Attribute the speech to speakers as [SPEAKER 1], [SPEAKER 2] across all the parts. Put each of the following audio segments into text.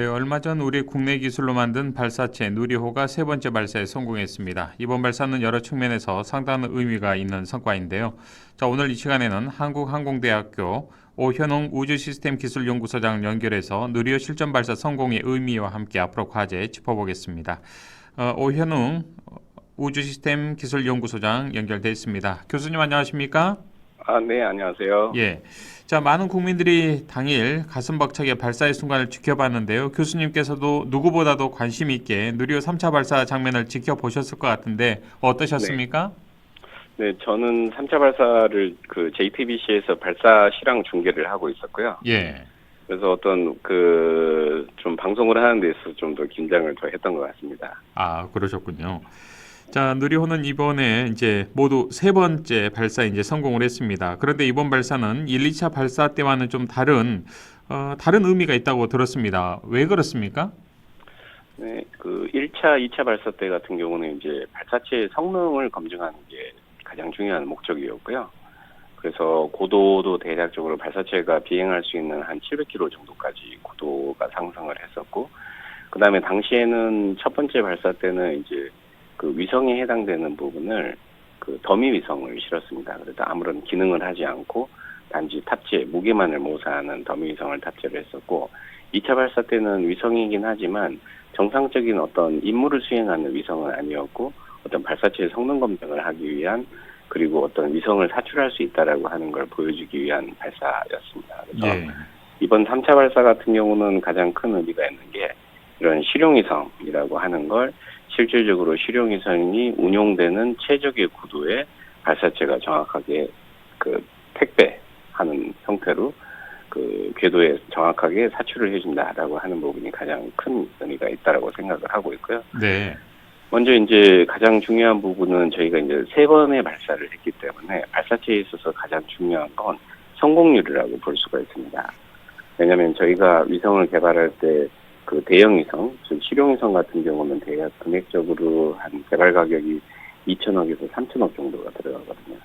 [SPEAKER 1] 네, 얼마 전 우리 국내 기술로 만든 발사체 누리호가 세 번째 발사에 성공했습니다. 이번 발사는 여러 측면에서 상당한 의미가 있는 성과인데요. 자, 오늘 이 시간에는 한국항공대학교 오현웅 우주시스템기술연구소장 연결해서 누리호 실전 발사 성공의 의미와 함께 앞으로 과제 짚어보겠습니다. 오현웅 우주시스템기술연구소장 연결돼 있습니다. 교수님 안녕하십니까?
[SPEAKER 2] 네, 안녕하세요.
[SPEAKER 1] 예. 자, 많은 국민들이 당일 가슴 벅차게 발사의 순간을 지켜봤는데요. 교수님께서도 누구보다도 관심 있게 누리호 3차 발사 장면을 지켜보셨을 것 같은데
[SPEAKER 2] 네.
[SPEAKER 1] 어떠셨습니까?
[SPEAKER 2] 네, 저는 3차 발사를 JTBC에서 발사 실황 중계를 하고 있었고요.
[SPEAKER 1] 예.
[SPEAKER 2] 그래서 어떤 좀 방송을 하는 데 있어서 좀 더 긴장을 더 했던 것 같습니다.
[SPEAKER 1] 아, 그러셨군요. 자, 누리호는 이번에 이제 모두 세 번째 발사에 이제 성공을 했습니다. 그런데 이번 발사는 1, 2차 발사 때와는 좀 다른 의미가 있다고 들었습니다. 왜 그렇습니까?
[SPEAKER 2] 네, 1차, 2차 발사 때 같은 경우는 이제 발사체의 성능을 검증하는 게 가장 중요한 목적이었고요. 그래서 고도도 대략적으로 발사체가 비행할 수 있는 한 700km 정도까지 고도가 상승을 했었고, 그 다음에 당시에는 첫 번째 발사 때는 이제 위성에 해당되는 부분을 더미 위성을 실었습니다. 그래서 아무런 기능을 하지 않고 단지 탑재, 무게만을 모사하는 더미 위성을 탑재를 했었고, 2차 발사 때는 위성이긴 하지만 정상적인 어떤 임무를 수행하는 위성은 아니었고, 어떤 발사체의 성능 검증을 하기 위한, 그리고 어떤 위성을 사출할 수 있다라고 하는 걸 보여주기 위한 발사였습니다. 그래서
[SPEAKER 1] 예.
[SPEAKER 2] 이번 3차 발사 같은 경우는 가장 큰 의미가 있는 게 이런 실용위성이라고 하는 걸 실질적으로 실용위성이 운용되는 최적의 구도에 발사체가 정확하게 택배하는 형태로 궤도에 정확하게 사출을 해준다라고 하는 부분이 가장 큰 의미가 있다라고 생각을 하고 있고요.
[SPEAKER 1] 네.
[SPEAKER 2] 먼저 이제 가장 중요한 부분은 저희가 이제 세 번의 발사를 했기 때문에 발사체에 있어서 가장 중요한 건 성공률이라고 볼 수가 있습니다. 왜냐하면 저희가 위성을 개발할 때 대형 위성, 즉 실용위성 같은 경우는 대략 금액적으로 한 개발 가격이 2천억에서 3천억 정도가 들어가거든요.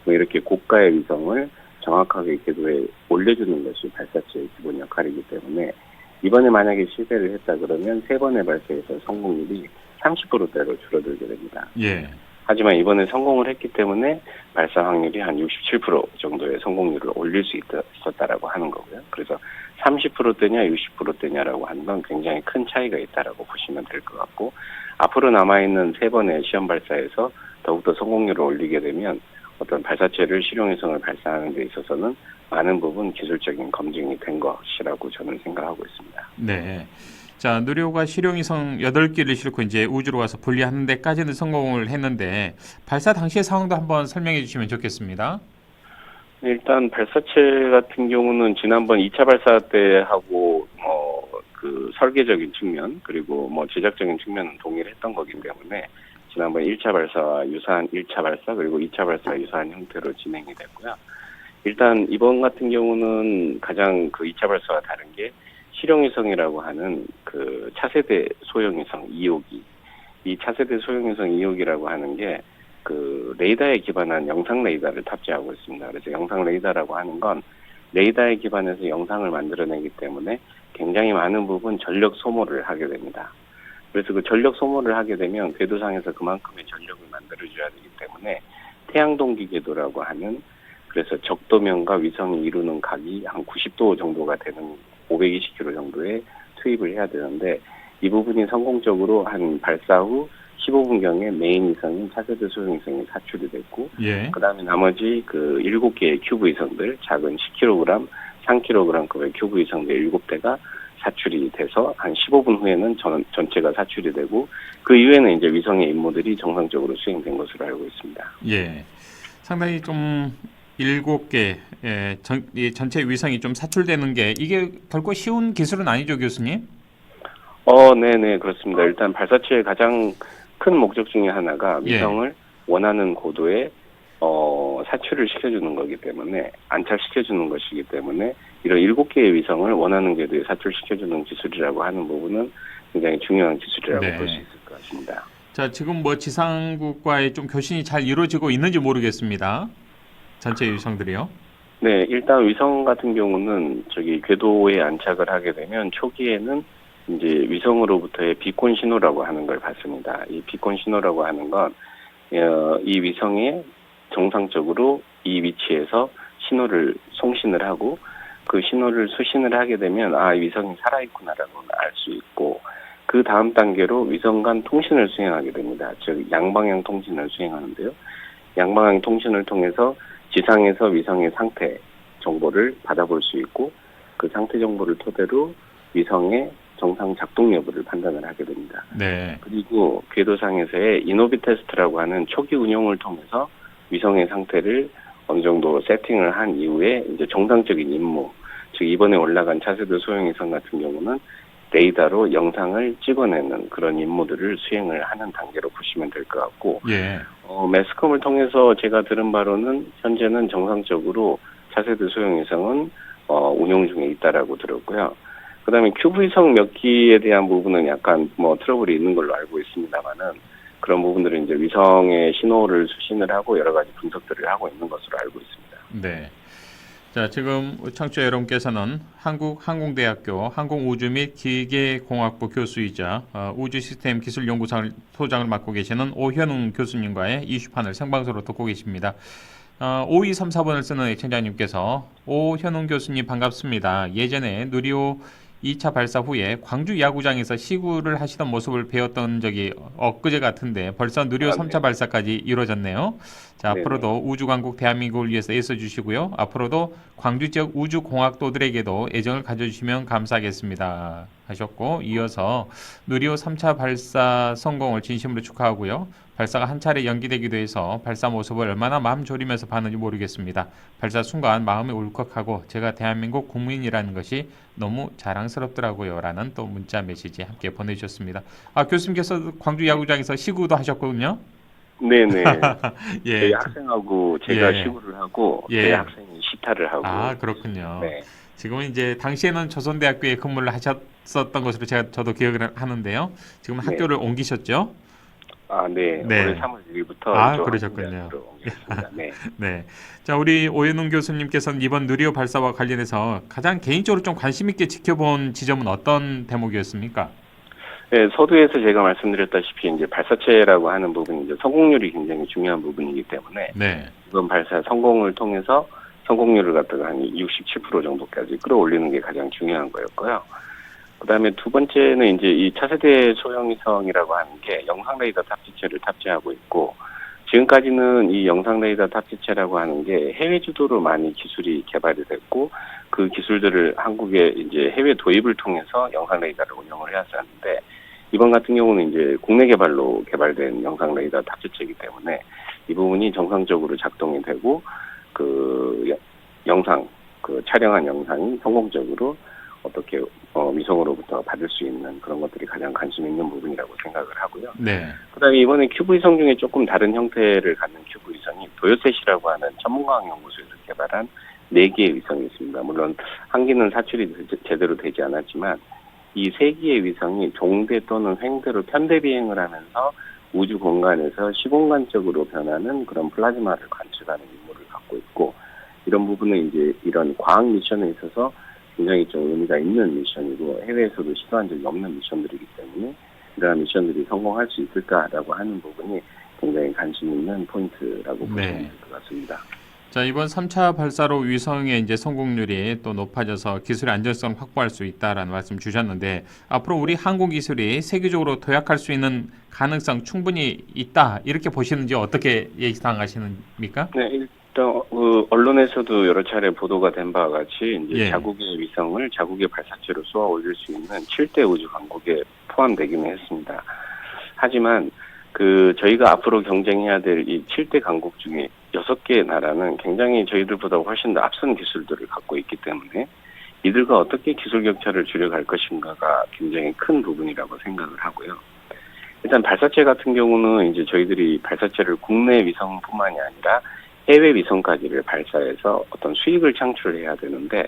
[SPEAKER 2] 이렇게 고가의 위성을 정확하게 궤도에 올려주는 것이 발사체의 기본 역할이기 때문에 이번에 만약에 실패를 했다 그러면 세 번의 발사에서 성공률이 30%대로 줄어들게 됩니다.
[SPEAKER 1] 예.
[SPEAKER 2] 하지만 이번에 성공을 했기 때문에 발사 확률이 한 67% 정도의 성공률을 올릴 수 있었다라고 하는 거고요. 그래서 30%대냐 60%대냐라고 하는 건 굉장히 큰 차이가 있다라고 보시면 될 것 같고, 앞으로 남아있는 세 번의 시험 발사에서 더욱더 성공률을 올리게 되면 어떤 발사체를 실용위성을 발사하는 데 있어서는 많은 부분 기술적인 검증이 된 것이라고 저는 생각하고 있습니다.
[SPEAKER 1] 네. 자, 누리호가 실용위성 8개를 싣고 이제 우주로 가서 분리하는 데까지는 성공을 했는데 발사 당시의 상황도 한번 설명해 주시면 좋겠습니다.
[SPEAKER 2] 일단 발사체 같은 경우는 지난번 2차 발사 때 하고 설계적인 측면 그리고 제작적인 측면은 동일했던 거기 때문에 지난번 1차 발사와 유사한 1차 발사 그리고 2차 발사와 유사한 형태로 진행이 됐고요. 일단 이번 같은 경우는 가장 2차 발사와 다른 게 실용위성이라고 하는 차세대 소형위성 2호기, 이 차세대 소형위성 2호기라고 하는 게 레이더에 기반한 영상 레이더를 탑재하고 있습니다. 그래서 영상 레이더라고 하는 건 레이더에 기반해서 영상을 만들어내기 때문에 굉장히 많은 부분 전력 소모를 하게 됩니다. 그래서 전력 소모를 하게 되면 궤도상에서 그만큼의 전력을 만들어줘야 되기 때문에 태양동기 궤도라고 하는, 그래서 적도면과 위성이 이루는 각이 한 90도 정도가 되는 520km 정도에 투입을 해야 되는데, 이 부분이 성공적으로 한 발사 후 15분경에 메인 위성인 차세대 소형위성이 사출이 됐고,
[SPEAKER 1] 예.
[SPEAKER 2] 그 다음에 나머지 7개의 큐브 위성들, 작은 10kg, 3kg급의 큐브 위성들 7대가 사출이 돼서 한 15분 후에는 전체가 사출이 되고, 그 이후에는 이제 위성의 임무들이 정상적으로 수행된 것으로 알고 있습니다.
[SPEAKER 1] 예. 상당히 좀 7개 전체 위성이 좀 사출되는 게 이게 결코 쉬운 기술은 아니죠, 교수님?
[SPEAKER 2] 네네, 그렇습니다. 일단 발사체의 가장 큰 목적 중에 하나가 위성을 원하는 고도에 사출을 시켜주는 거기 때문에, 안착시켜주는 것이기 때문에 이런 7개의 위성을 원하는 궤도에 사출시켜주는 기술이라고 하는 부분은 굉장히 중요한 기술이라고 볼 수 있을 것 같습니다.
[SPEAKER 1] 자, 지금 지상국과의 좀 교신이 잘 이루어지고 있는지 모르겠습니다. 전체 위성들이요.
[SPEAKER 2] 네, 일단 위성 같은 경우는 궤도에 안착을 하게 되면 초기에는 이제 위성으로부터의 비권 신호라고 하는 걸 봤습니다. 이 비권 신호라고 하는 건 이 위성에 정상적으로 이 위치에서 신호를 송신을 하고 그 신호를 수신을 하게 되면 이 위성이 살아있구나라고 알 수 있고 그 다음 단계로 위성 간 통신을 수행하게 됩니다. 즉 양방향 통신을 수행하는데요. 양방향 통신을 통해서 지상에서 위성의 상태 정보를 받아볼 수 있고 그 상태 정보를 토대로 위성의 정상 작동 여부를 판단을 하게 됩니다.
[SPEAKER 1] 네.
[SPEAKER 2] 그리고 궤도상에서의 이노비 테스트라고 하는 초기 운용을 통해서 위성의 상태를 어느 정도 세팅을 한 이후에 이제 정상적인 임무, 즉 이번에 올라간 차세대 소형위성 같은 경우는 레이더로 영상을 찍어내는 그런 임무들을 수행을 하는 단계로 보시면 될 것 같고,
[SPEAKER 1] 예.
[SPEAKER 2] 매스컴을 통해서 제가 들은 바로는 현재는 정상적으로 차세대 소형위성은 운용 중에 있다라고 들었고요. 그다음에 큐브위성 몇 기에 대한 부분은 약간 트러블이 있는 걸로 알고 있습니다만은 그런 부분들은 이제 위성의 신호를 수신을 하고 여러 가지 분석들을 하고 있는 것으로 알고 있습니다.
[SPEAKER 1] 네. 자, 지금 청취자 여러분께서는 한국항공대학교 항공우주 및 기계공학부 교수이자 우주시스템 기술연구소장을 맡고 계시는 오현웅 교수님과의 이슈판을 생방송으로 듣고 계십니다. 5234번을 쓰는 애청자님께서 오현웅 교수님 반갑습니다. 예전에 누리호 2차 발사 후에 광주 야구장에서 시구를 하시던 모습을 배웠던 적이 엊그제 같은데 벌써 누리호 3차 발사까지 이루어졌네요. 자,
[SPEAKER 2] 네네.
[SPEAKER 1] 앞으로도 우주강국 대한민국을 위해서 애써주시고요. 앞으로도 광주 지역 우주공학도들에게도 애정을 가져주시면 감사하겠습니다 하셨고, 이어서 누리호 3차 발사 성공을 진심으로 축하하고요. 발사가 한 차례 연기되기도 해서 발사 모습을 얼마나 마음 졸이면서 봤는지 모르겠습니다. 발사 순간 마음이 울컥하고 제가 대한민국 국민이라는 것이 너무 자랑스럽더라고요 라는 또 문자 메시지 함께 보내주셨습니다. 교수님께서 광주 야구장에서 시구도 하셨거든요.
[SPEAKER 2] 네네.
[SPEAKER 1] 예.
[SPEAKER 2] 저희 학생하고 제가
[SPEAKER 1] 예.
[SPEAKER 2] 시구를 하고
[SPEAKER 1] 예.
[SPEAKER 2] 저희 학생이 시타를 하고.
[SPEAKER 1] 그렇군요.
[SPEAKER 2] 네.
[SPEAKER 1] 지금은 이제 당시에는 조선대학교에 근무를 하셨었던 것으로 저도 기억을 하는데요. 지금
[SPEAKER 2] 네.
[SPEAKER 1] 학교를 옮기셨죠?
[SPEAKER 2] 네.
[SPEAKER 1] 네.
[SPEAKER 2] 올해 3월 6일부터
[SPEAKER 1] 그러셨군요.
[SPEAKER 2] 옮겼습니다. 네.
[SPEAKER 1] 네. 자, 우리 오현웅 교수님께서는 이번 누리호 발사와 관련해서 가장 개인적으로 좀 관심 있게 지켜본 지점은 어떤 대목이었습니까?
[SPEAKER 2] 네, 서두에서 제가 말씀드렸다시피 이제 발사체라고 하는 부분이 이제 성공률이 굉장히 중요한 부분이기 때문에
[SPEAKER 1] 네.
[SPEAKER 2] 이번 발사 성공을 통해서 성공률을 갖다가 한 67% 정도까지 끌어올리는 게 가장 중요한 거였고요. 그다음에 두 번째는 이제 이 차세대 소형위성이라고 하는 게 영상 레이더 탑재체를 탑재하고 있고, 지금까지는 이 영상 레이더 탑재체라고 하는 게 해외 주도로 많이 기술이 개발이 됐고 그 기술들을 한국에 이제 해외 도입을 통해서 영상 레이더를 운영을 해왔었는데, 이번 같은 경우는 이제 국내 개발로 개발된 영상 레이더 탑재체이기 때문에 이 부분이 정상적으로 작동이 되고 영상 촬영한 영상이 성공적으로 어떻게 위성으로부터 받을 수 있는 그런 것들이 가장 관심 있는 부분이라고 생각을 하고요.
[SPEAKER 1] 네.
[SPEAKER 2] 그다음에 이번에 큐브 위성 중에 조금 다른 형태를 갖는 큐브 위성이 도요셋이라고 하는 천문과학연구소에서 개발한 4개의 위성이 있습니다. 물론 한 개는 사출이 제대로 되지 않았지만 이 3개의 위성이 종대 또는 횡대로 편대 비행을 하면서 우주 공간에서 시공간적으로 변하는 그런 플라즈마를 관측하는 임무를 갖고 있고, 이런 부분은 이제 이런 과학 미션에 있어서 굉장히 좀 의미가 있는 미션이고 해외에서도 시도한 적이 없는 미션들이기 때문에 이러한 미션들이 성공할 수 있을까라고 하는 부분이 굉장히 관심 있는 포인트라고 보시면 될 것 같습니다.
[SPEAKER 1] 자, 이번 3차 발사로 위성의 이제 성공률이 또 높아져서 기술의 안전성을 확보할 수 있다라는 말씀 주셨는데, 앞으로 우리 한국 기술이 세계적으로 도약할 수 있는 가능성 충분히 있다 이렇게 보시는지 어떻게 예상하시는입니까?
[SPEAKER 2] 네, 일단 언론에서도 여러 차례 보도가 된 바와 같이 이제
[SPEAKER 1] 예.
[SPEAKER 2] 자국의 위성을 자국의 발사체로 쏘아 올릴 수 있는 7대 우주 강국에 포함되기는 했습니다. 하지만 저희가 앞으로 경쟁해야 될 이 7대 강국 중에 6개 나라는 굉장히 저희들보다 훨씬 더 앞선 기술들을 갖고 있기 때문에 이들과 어떻게 기술 격차를 줄여갈 것인가가 굉장히 큰 부분이라고 생각을 하고요. 일단 발사체 같은 경우는 이제 저희들이 발사체를 국내 위성뿐만이 아니라 해외 위성까지를 발사해서 어떤 수익을 창출해야 되는데,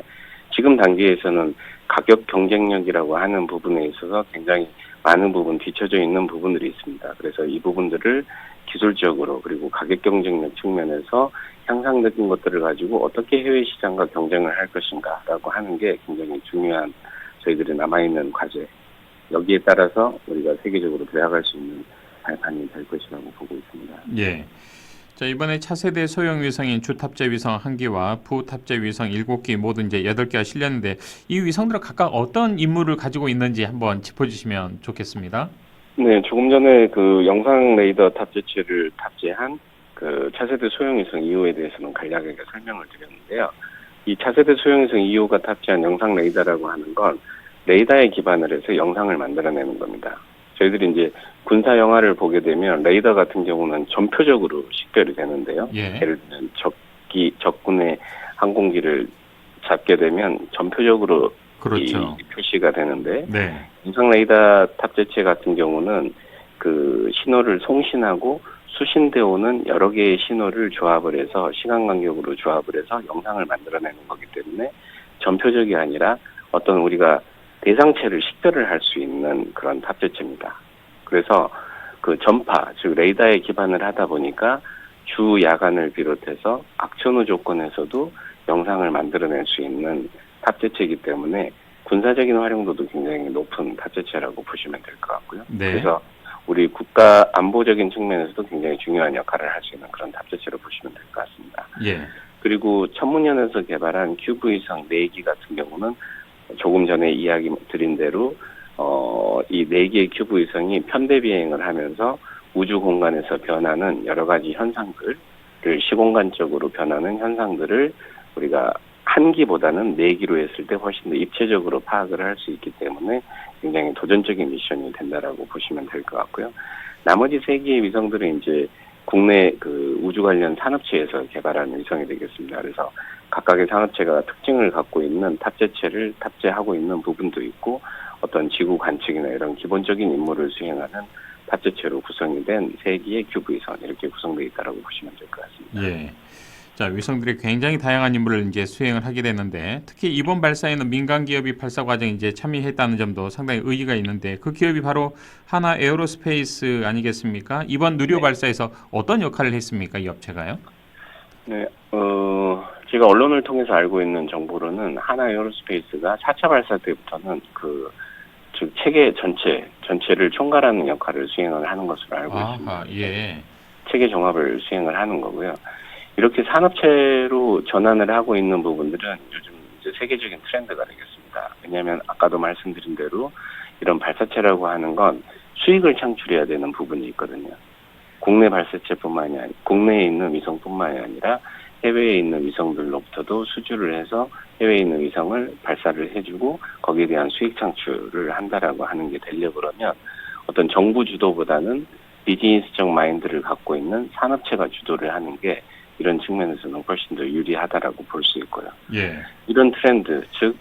[SPEAKER 2] 지금 단계에서는 가격 경쟁력이라고 하는 부분에 있어서 굉장히 많은 부분 뒤처져 있는 부분들이 있습니다. 그래서 이 부분들을 기술적으로 그리고 가격 경쟁력 측면에서 향상적인 것들을 가지고 어떻게 해외 시장과 경쟁을 할 것인가라고 하는 게 굉장히 중요한 저희들이 남아있는 과제 여기에 따라서 우리가 세계적으로 도약할 수 있는 발판이 될 것이라고 보고 있습니다.
[SPEAKER 1] 예. 자, 이번에 차세대 소형 위성인 주탑재 위성 1기와 부탑재 위성 7기 모두 이제 8개가 실렸는데 이 위성들은 각각 어떤 임무를 가지고 있는지 한번 짚어주시면 좋겠습니다.
[SPEAKER 2] 네, 조금 전에 그 영상 레이더 탑재체를 탑재한 그 차세대 소형위성 2호에 대해서는 간략하게 설명을 드렸는데요. 이 차세대 소형위성 2호가 탑재한 영상 레이더라고 하는 건 레이더에 기반을 해서 영상을 만들어내는 겁니다. 저희들이 이제 군사 영화를 보게 되면 레이더 같은 경우는 전표적으로 식별이 되는데요.
[SPEAKER 1] 예.
[SPEAKER 2] 예를 들면 적군의 항공기를 잡게 되면 전표적으로
[SPEAKER 1] 그렇죠.
[SPEAKER 2] 이 표시가 되는데
[SPEAKER 1] 네.
[SPEAKER 2] 영상 레이더 탑재체 같은 경우는 그 신호를 송신하고 수신돼 오는 여러 개의 신호를 조합을 해서 시간 간격으로 조합을 해서 영상을 만들어내는 거기 때문에 전표적이 아니라 어떤 우리가 대상체를 식별을 할 수 있는 그런 탑재체입니다. 그래서 그 전파, 즉 레이더에 기반을 하다 보니까 주 야간을 비롯해서 악천후 조건에서도 영상을 만들어낼 수 있는 탑재체이기 때문에 군사적인 활용도도 굉장히 높은 탑재체라고 보시면 될 것 같고요.
[SPEAKER 1] 네.
[SPEAKER 2] 그래서 우리 국가 안보적인 측면에서도 굉장히 중요한 역할을 할 수 있는 그런 탑재체로 보시면 될 것 같습니다.
[SPEAKER 1] 예.
[SPEAKER 2] 그리고 천문연에서 개발한 큐브위성 4기 같은 경우는 조금 전에 이야기 드린 대로 이 4개의 큐브 위성이 편대 비행을 하면서 우주 공간에서 변하는 여러 가지 현상들을 시공간적으로 변하는 현상들을 우리가 한 기보다는 4기로 했을 때 훨씬 더 입체적으로 파악을 할 수 있기 때문에 굉장히 도전적인 미션이 된다라고 보시면 될 것 같고요. 나머지 3개의 위성들은 이제 국내 그 우주 관련 산업체에서 개발한 위성이 되겠습니다. 그래서 각각의 산업체가 특징을 갖고 있는 탑재체를 탑재하고 있는 부분도 있고 어떤 지구 관측이나 이런 기본적인 임무를 수행하는 탑재체로 구성이 된 3개의 큐브 위성 이렇게 구성되어 있다고 보시면 될 것 같습니다.
[SPEAKER 1] 예. 자, 위성들이 굉장히 다양한 임무를 이제 수행을 하게 되는데 특히 이번 발사에는 민간 기업이 발사 과정에 이제 참여했다는 점도 상당히 의의가 있는데 그 기업이 바로 하나 에어로스페이스 아니겠습니까? 이번 누리호
[SPEAKER 2] 네.
[SPEAKER 1] 발사에서 어떤 역할을 했습니까? 이 업체가요?
[SPEAKER 2] 네, 제가 언론을 통해서 알고 있는 정보로는 하나 에어로스페이스가 4차 발사 때부터는 즉 체계 전체를 총괄하는 역할을 수행을 하는 것으로 알고 있습니다.
[SPEAKER 1] 아하, 예.
[SPEAKER 2] 체계 종합을 수행을 하는 거고요. 이렇게 산업체로 전환을 하고 있는 부분들은 요즘 이제 세계적인 트렌드가 되겠습니다. 왜냐하면 아까도 말씀드린 대로 이런 발사체라고 하는 건 수익을 창출해야 되는 부분이 있거든요. 국내 발사체뿐만이 아니라 국내에 있는 위성뿐만이 아니라 해외에 있는 위성들로부터도 수주를 해서 해외에 있는 위성을 발사를 해주고 거기에 대한 수익 창출을 한다라고 하는 게 되려고 그러면 어떤 정부 주도보다는 비즈니스적 마인드를 갖고 있는 산업체가 주도를 하는 게 이런 측면에서는 훨씬 더 유리하다라고 볼 수 있고요.
[SPEAKER 1] 예.
[SPEAKER 2] 이런 트렌드, 즉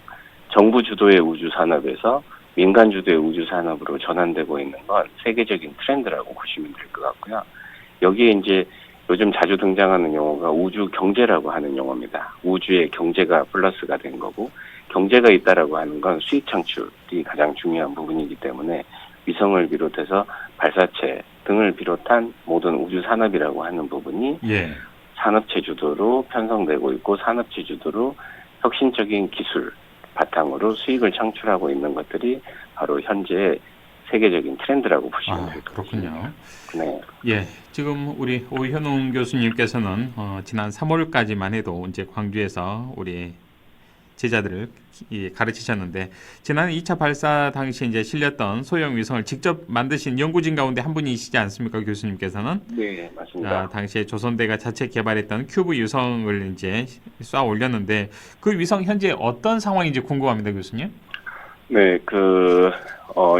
[SPEAKER 2] 정부 주도의 우주 산업에서 민간 주도의 우주 산업으로 전환되고 있는 건 세계적인 트렌드라고 보시면 될 것 같고요. 여기에 이제 요즘 자주 등장하는 용어가 우주 경제라고 하는 용어입니다. 우주의 경제가 플러스가 된 거고 경제가 있다라고 하는 건 수익 창출이 가장 중요한 부분이기 때문에 위성을 비롯해서 발사체 등을 비롯한 모든 우주 산업이라고 하는 부분이
[SPEAKER 1] 예.
[SPEAKER 2] 산업체 주도로 편성되고 있고 산업체 주도로 혁신적인 기술 바탕으로 수익을 창출하고 있는 것들이 바로 현재 세계적인 트렌드라고 보시면 될 것 같습니다.
[SPEAKER 1] 그렇군요.
[SPEAKER 2] 네.
[SPEAKER 1] 예, 지금 우리 오현웅 교수님께서는 지난 3월까지만 해도 이제 광주에서 우리 제자들을 가르치셨는데 지난 2차 발사 당시 이제 실렸던 소형 위성을 직접 만드신 연구진 가운데 한 분이시지 않습니까, 교수님께서는?
[SPEAKER 2] 네, 맞습니다.
[SPEAKER 1] 당시에 조선대가 자체 개발했던 큐브 위성을 이제 쏴 올렸는데 그 위성 현재 어떤 상황인지 궁금합니다, 교수님.
[SPEAKER 2] 네,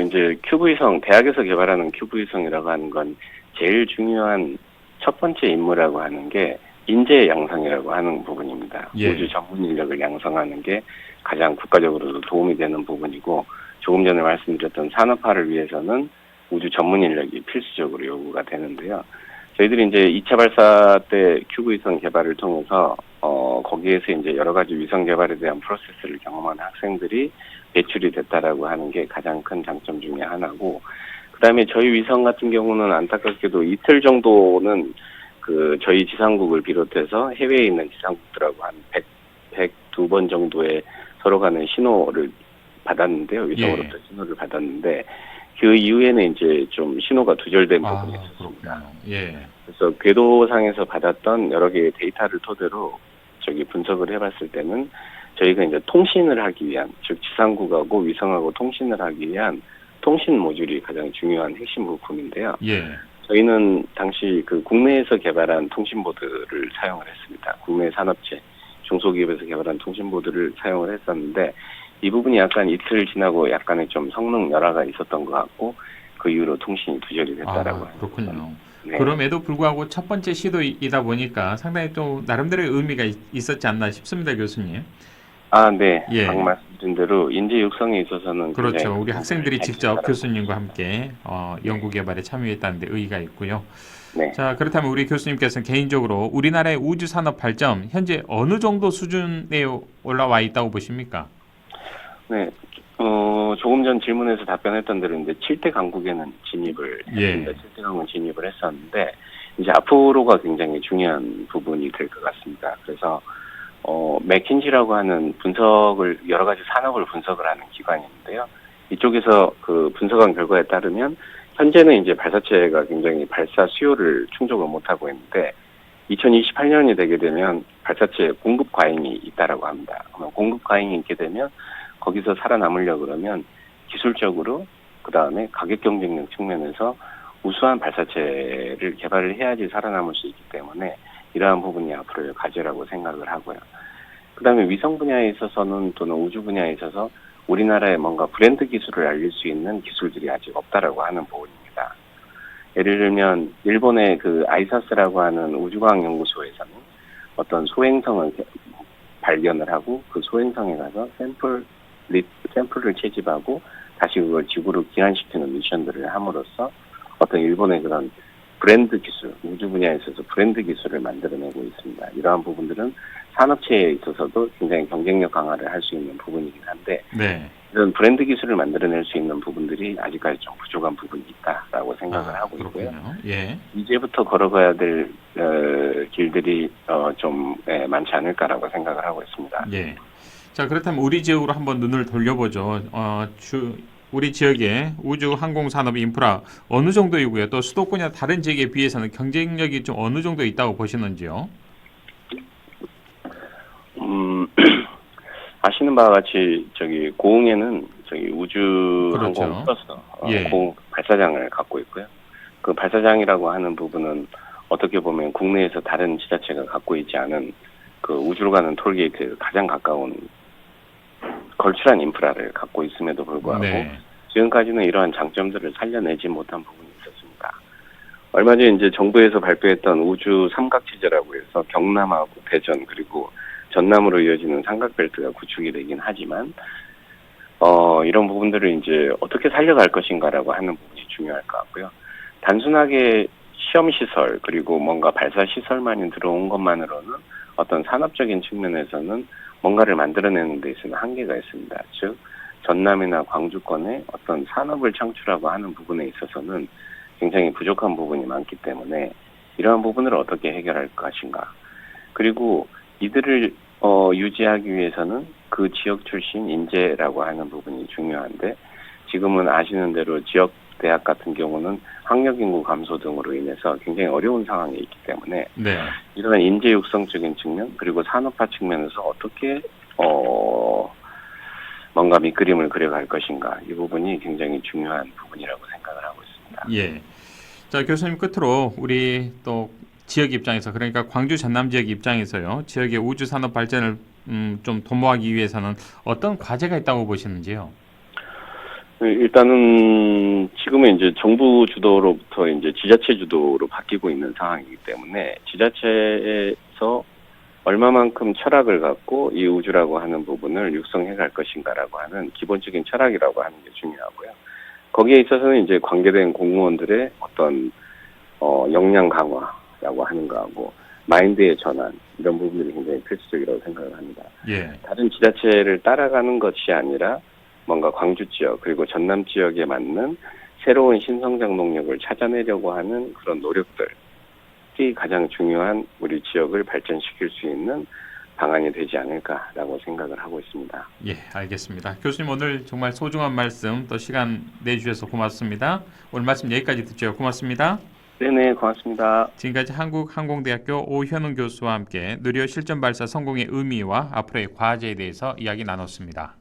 [SPEAKER 2] 이제 큐브 위성, 대학에서 개발하는 큐브 위성이라고 하는 건 제일 중요한 첫 번째 임무라고 하는 게 인재 양성이라고 하는 부분입니다.
[SPEAKER 1] 예.
[SPEAKER 2] 우주 전문 인력을 양성하는 게 가장 국가적으로도 도움이 되는 부분이고 조금 전에 말씀드렸던 산업화를 위해서는 우주 전문 인력이 필수적으로 요구가 되는데요. 저희들이 이제 2차 발사 때 큐브 위성 개발을 통해서 거기에서 이제 여러 가지 위성 개발에 대한 프로세스를 경험한 학생들이 배출이 됐다라고 하는 게 가장 큰 장점 중에 하나고, 그다음에 저희 위성 같은 경우는 안타깝게도 이틀 정도는 저희 지상국을 비롯해서 해외에 있는 지상국들하고 한 102번 정도의 서로 간의 신호를 받았는데요. 위성으로부터 신호를 받았는데 그 이후에는 이제 좀 신호가 두절된 부분이 있었습니다.
[SPEAKER 1] 그렇군요. 예.
[SPEAKER 2] 그래서 궤도상에서 받았던 여러 개의 데이터를 토대로 분석을 해봤을 때는 저희가 이제 통신을 하기 위한, 즉 지상국하고 위성하고 통신을 하기 위한 통신 모듈이 가장 중요한 핵심 부품인데요.
[SPEAKER 1] 예.
[SPEAKER 2] 저희는 당시 그 국내에서 개발한 통신보드를 사용을 했습니다. 국내 산업체, 중소기업에서 개발한 통신보드를 사용을 했었는데 이 부분이 약간 이틀 지나고 약간의 좀 성능 열화가 있었던 것 같고 그 이후로 통신이 두절이 됐다라고 합니다.
[SPEAKER 1] 그렇군요.
[SPEAKER 2] 네.
[SPEAKER 1] 그럼에도 불구하고 첫 번째 시도이다 보니까 상당히 또 나름대로의 의미가 있었지 않나 싶습니다, 교수님.
[SPEAKER 2] 네.
[SPEAKER 1] 예.
[SPEAKER 2] 방금 말씀드린 대로 인재 육성에 있어서는
[SPEAKER 1] 그렇죠. 우리 학생들이 직접
[SPEAKER 2] 잘했다라고.
[SPEAKER 1] 교수님과 함께 연구 개발에 참여했다는 데 의의가 있고요.
[SPEAKER 2] 네.
[SPEAKER 1] 자, 그렇다면 우리 교수님께서는 개인적으로 우리나라의 우주 산업 발전 현재 어느 정도 수준에 올라와 있다고 보십니까?
[SPEAKER 2] 네. 조금 전 질문에서 답변했던 대로 이제 7대 강국에는 진입을 했습니다. 7대 강국은 진입을 했었는데 이제 앞으로가 굉장히 중요한 부분이 될 것 같습니다. 그래서 맥킨지라고 하는 여러 가지 산업을 분석을 하는 기관이 있는데요. 이쪽에서 그 분석한 결과에 따르면 현재는 이제 발사체가 굉장히 발사 수요를 충족을 못하고 있는데 2028년이 되게 되면 발사체 공급 과잉이 있다라고 합니다. 공급 과잉이 있게 되면 거기서 살아남으려 그러면 기술적으로 그다음에 가격 경쟁력 측면에서 우수한 발사체를 개발을 해야지 살아남을 수 있기 때문에 이러한 부분이 앞으로의 과제라고 생각을 하고요. 그다음에 위성 분야에 있어서는 또는 우주 분야에 있어서 우리나라의 뭔가 브랜드 기술을 알릴 수 있는 기술들이 아직 없다라고 하는 부분입니다. 예를 들면 일본의 그 아이사스라고 하는 우주과학연구소에서는 어떤 소행성을 발견을 하고 그 소행성에 가서 샘플을 채집하고 다시 그걸 지구로 귀환시키는 미션들을 함으로써 어떤 일본의 그런 브랜드 기술, 우주 분야에 있어서 브랜드 기술을 만들어내고 있습니다. 이러한 부분들은 산업체에 있어서도 굉장히 경쟁력 강화를 할 수 있는 부분이긴 한데 이런 브랜드 기술을 만들어낼 수 있는 부분들이 아직까지 좀 부족한 부분이 있다라고 생각을 하고 있고요.
[SPEAKER 1] 예.
[SPEAKER 2] 이제부터 걸어가야 될 길들이 좀 많지 않을까라고 생각을 하고 있습니다.
[SPEAKER 1] 예. 자, 그렇다면 우리 지역으로 한번 눈을 돌려보죠. 우리 지역의 우주 항공 산업 인프라 어느 정도이고요. 또 수도권이나 다른 지역에 비해서는 경쟁력이 좀 어느 정도 있다고 보시는지요?
[SPEAKER 2] 아시는 바와 같이 고흥에는 우주
[SPEAKER 1] 그렇죠.
[SPEAKER 2] 항공 플러스 고흥 발사장을 갖고 있고요. 그 발사장이라고 하는 부분은 어떻게 보면 국내에서 다른 지자체가 갖고 있지 않은 그 우주로 가는 톨게이트에 가장 가까운 걸출한 인프라를 갖고 있음에도 불구하고 지금까지는 이러한 장점들을 살려내지 못한 부분이 있었습니다. 얼마 전에 이제 정부에서 발표했던 우주 삼각체제라고 해서 경남하고 대전 그리고 전남으로 이어지는 삼각벨트가 구축이 되긴 하지만 이런 부분들을 이제 어떻게 살려갈 것인가라고 하는 부분이 중요할 것 같고요. 단순하게 시험 시설 그리고 뭔가 발사 시설만이 들어온 것만으로는 어떤 산업적인 측면에서는 뭔가를 만들어내는 데 있어서는 한계가 있습니다. 즉 전남이나 광주권에 어떤 산업을 창출하고 하는 부분에 있어서는 굉장히 부족한 부분이 많기 때문에 이러한 부분을 어떻게 해결할 것인가. 그리고 이들을 유지하기 위해서는 그 지역 출신 인재라고 하는 부분이 중요한데 지금은 아시는 대로 지역 대학 같은 경우는 학력 인구 감소 등으로 인해서 굉장히 어려운 상황에 있기 때문에 이러한 인재 육성적인 측면 그리고 산업화 측면에서 어떻게 뭔가 밑그림을 그려갈 것인가 이 부분이 굉장히 중요한 부분이라고 생각을 하고 있습니다.
[SPEAKER 1] 예. 자, 교수님 끝으로 우리 또 지역 입장에서 그러니까 광주 전남 지역 입장에서요. 지역의 우주 산업 발전을 좀 도모하기 위해서는 어떤 과제가 있다고 보시는지요?
[SPEAKER 2] 일단은 지금은 이제 정부 주도로부터 이제 지자체 주도로 바뀌고 있는 상황이기 때문에 지자체에서 얼마만큼 철학을 갖고 이 우주라고 하는 부분을 육성해 갈 것인가라고 하는 기본적인 철학이라고 하는 게 중요하고요. 거기에 있어서는 이제 관계된 공무원들의 어떤 역량 강화라고 하는 거하고 마인드의 전환 이런 부분들이 굉장히 필수적이라고 생각을 합니다. 다른 지자체를 따라가는 것이 아니라 뭔가 광주 지역 그리고 전남 지역에 맞는 새로운 신성장 동력을 찾아내려고 하는 그런 노력들이 가장 중요한 우리 지역을 발전시킬 수 있는 방안이 되지 않을까라고 생각을 하고 있습니다.
[SPEAKER 1] 예, 알겠습니다. 교수님 오늘 정말 소중한 말씀 또 시간 내주셔서 고맙습니다. 오늘 말씀 여기까지 듣죠. 고맙습니다.
[SPEAKER 2] 네네, 고맙습니다.
[SPEAKER 1] 지금까지 한국항공대학교 오현웅 교수와 함께 누리호 실전 발사 성공의 의미와 앞으로의 과제에 대해서 이야기 나눴습니다.